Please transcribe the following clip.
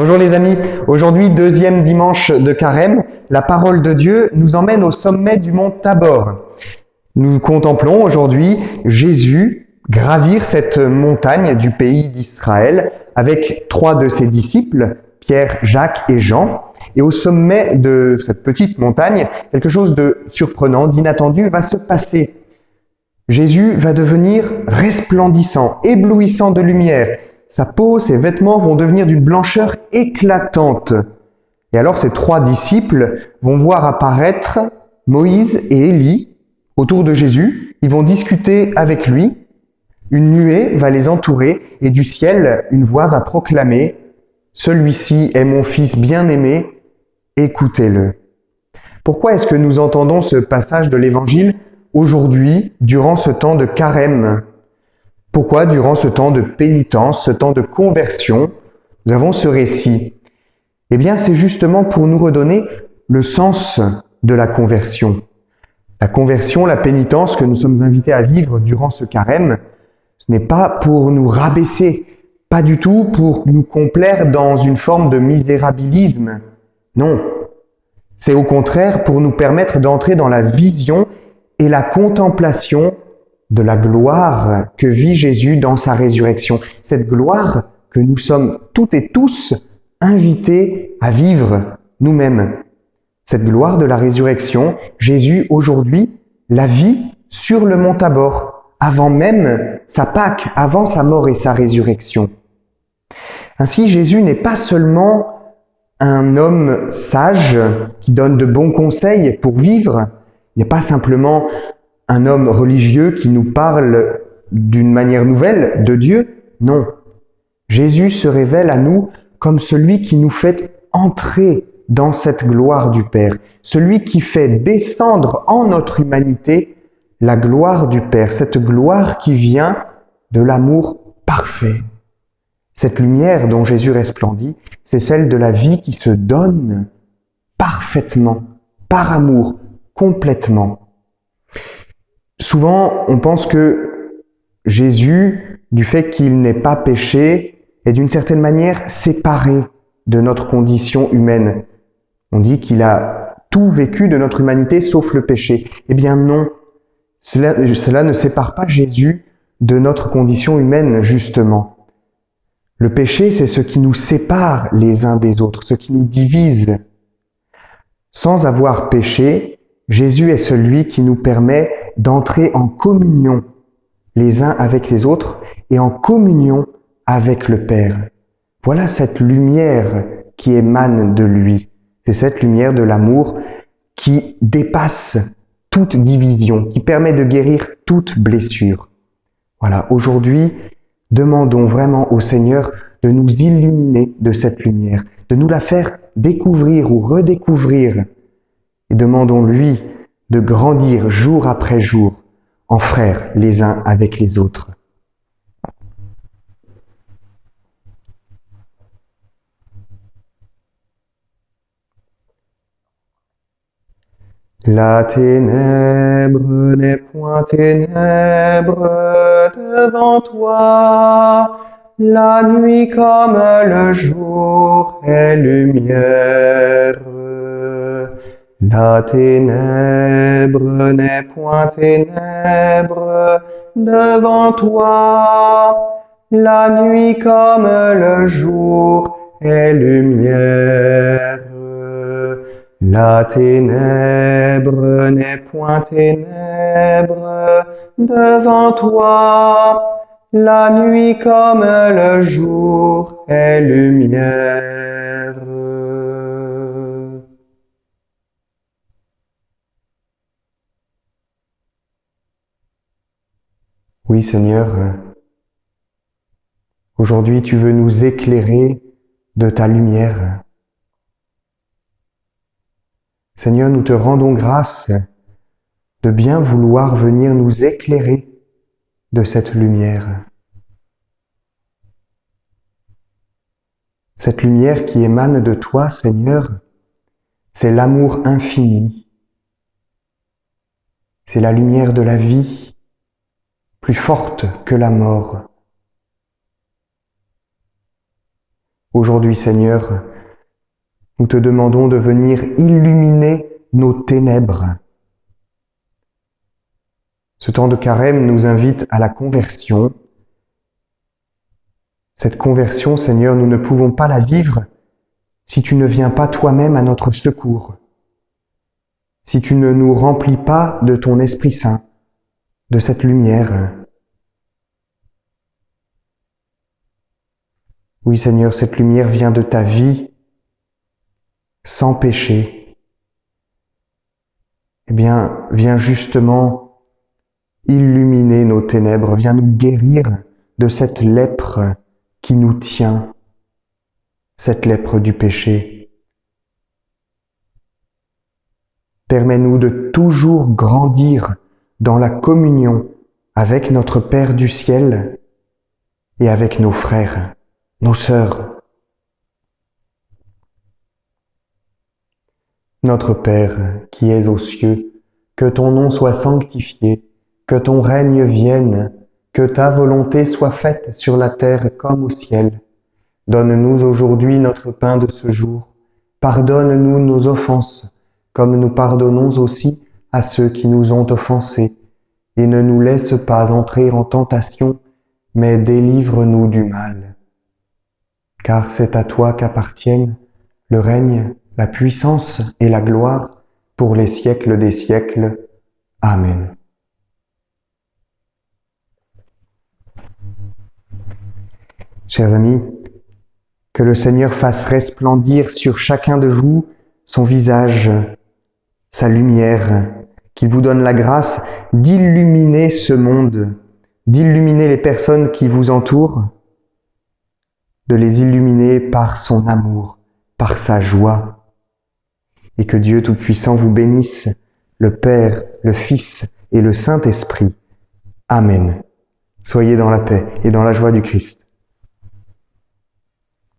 Bonjour les amis, aujourd'hui deuxième dimanche de Carême, la parole de Dieu nous emmène au sommet du mont Tabor. Nous contemplons aujourd'hui Jésus gravir cette montagne du pays d'Israël avec trois de ses disciples, Pierre, Jacques et Jean. Et au sommet de cette petite montagne, quelque chose de surprenant, d'inattendu va se passer. Jésus va devenir resplendissant, éblouissant de lumière. Sa peau, ses vêtements vont devenir d'une blancheur éclatante. Et alors ces trois disciples vont voir apparaître Moïse et Élie autour de Jésus. Ils vont discuter avec lui. Une nuée va les entourer et du ciel, une voix va proclamer « Celui-ci est mon fils bien-aimé, écoutez-le ». Pourquoi est-ce que nous entendons ce passage de l'Évangile aujourd'hui, durant ce temps de carême? Pourquoi, durant ce temps de pénitence, ce temps de conversion, nous avons ce récit? Eh bien, c'est justement pour nous redonner le sens de la conversion. La conversion, la pénitence que nous sommes invités à vivre durant ce carême, ce n'est pas pour nous rabaisser, pas du tout pour nous complaire dans une forme de misérabilisme. Non, c'est au contraire pour nous permettre d'entrer dans la vision et la contemplation de la gloire que vit Jésus dans sa résurrection. Cette gloire que nous sommes toutes et tous invités à vivre nous-mêmes. Cette gloire de la résurrection, Jésus aujourd'hui la vit sur le mont Tabor, avant même sa Pâque, avant sa mort et sa résurrection. Ainsi, Jésus n'est pas seulement un homme sage qui donne de bons conseils pour vivre, n'est pas simplement un homme religieux qui nous parle d'une manière nouvelle de Dieu. Non. Jésus se révèle à nous comme celui qui nous fait entrer dans cette gloire du Père, celui qui fait descendre en notre humanité la gloire du Père, cette gloire qui vient de l'amour parfait. Cette lumière dont Jésus resplendit, c'est celle de la vie qui se donne parfaitement, par amour, complètement. Souvent, on pense que Jésus, du fait qu'il n'ait pas péché, est d'une certaine manière séparé de notre condition humaine. On dit qu'il a tout vécu de notre humanité sauf le péché. Eh bien non, cela ne sépare pas Jésus de notre condition humaine, justement. Le péché, c'est ce qui nous sépare les uns des autres, ce qui nous divise. Sans avoir péché, Jésus est celui qui nous permet d'entrer en communion les uns avec les autres et en communion avec le Père. Voilà cette lumière qui émane de lui. C'est cette lumière de l'amour qui dépasse toute division, qui permet de guérir toute blessure. Voilà, aujourd'hui, demandons vraiment au Seigneur de nous illuminer de cette lumière, de nous la faire découvrir ou redécouvrir. Et demandons-lui de grandir jour après jour en frères les uns avec les autres. La ténèbre n'est point ténèbre devant toi, la nuit comme le jour est lumière. La ténèbre n'est point ténèbre devant toi, la nuit comme le jour est lumière. La ténèbre n'est point ténèbre devant toi, la nuit comme le jour est lumière. Oui, Seigneur, aujourd'hui tu veux nous éclairer de ta lumière. Seigneur, nous te rendons grâce de bien vouloir venir nous éclairer de cette lumière. Cette lumière qui émane de toi, Seigneur, c'est l'amour infini. C'est la lumière de la vie, plus forte que la mort. Aujourd'hui, Seigneur, nous te demandons de venir illuminer nos ténèbres. Ce temps de carême nous invite à la conversion. Cette conversion, Seigneur, nous ne pouvons pas la vivre si tu ne viens pas toi-même à notre secours, si tu ne nous remplis pas de ton Esprit Saint, de cette lumière. Oui, Seigneur, cette lumière vient de ta vie, sans péché. Eh bien, viens justement illuminer nos ténèbres, viens nous guérir de cette lèpre qui nous tient, cette lèpre du péché. Permets-nous de toujours grandir dans la communion avec notre Père du ciel et avec nos frères, nos sœurs. Notre Père qui es aux cieux, que ton nom soit sanctifié, que ton règne vienne, que ta volonté soit faite sur la terre comme au ciel. Donne-nous aujourd'hui notre pain de ce jour. Pardonne-nous nos offenses, comme nous pardonnons aussi à ceux qui nous ont offensés. Et ne nous laisse pas entrer en tentation, mais délivre-nous du mal. Car c'est à toi qu'appartiennent le règne, la puissance et la gloire pour les siècles des siècles. Amen. Chers amis, que le Seigneur fasse resplendir sur chacun de vous son visage, sa lumière, qu'il vous donne la grâce d'illuminer ce monde, d'illuminer les personnes qui vous entourent, de les illuminer par son amour, par sa joie. Et que Dieu Tout-Puissant vous bénisse, le Père, le Fils et le Saint-Esprit. Amen. Soyez dans la paix et dans la joie du Christ.